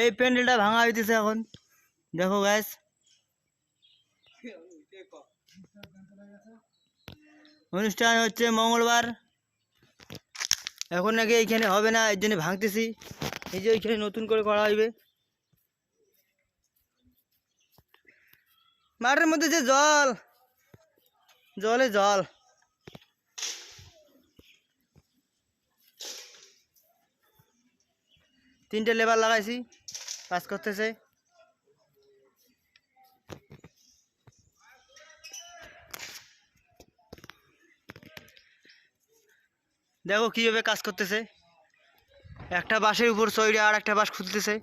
এই প্যান্ডেলটা ভাঙা হইতেছে এখন, দেখো গাইস। অনুষ্ঠান হচ্ছে মঙ্গলবার, এখন নাকি এইখানে হবে না, এর জন্য ভাঙতেছি। এই যে ওইখানে নতুন করে করা হইবে। মাঠের মধ্যে যে জল, জলে জল। তিনটে লেবার লাগাইছি, কাজ করতেছে। দেখো কিভাবে কাজ করতেছে, একটা বাঁশের উপর চড়ে আর একটা বাঁশ খুলতেছে।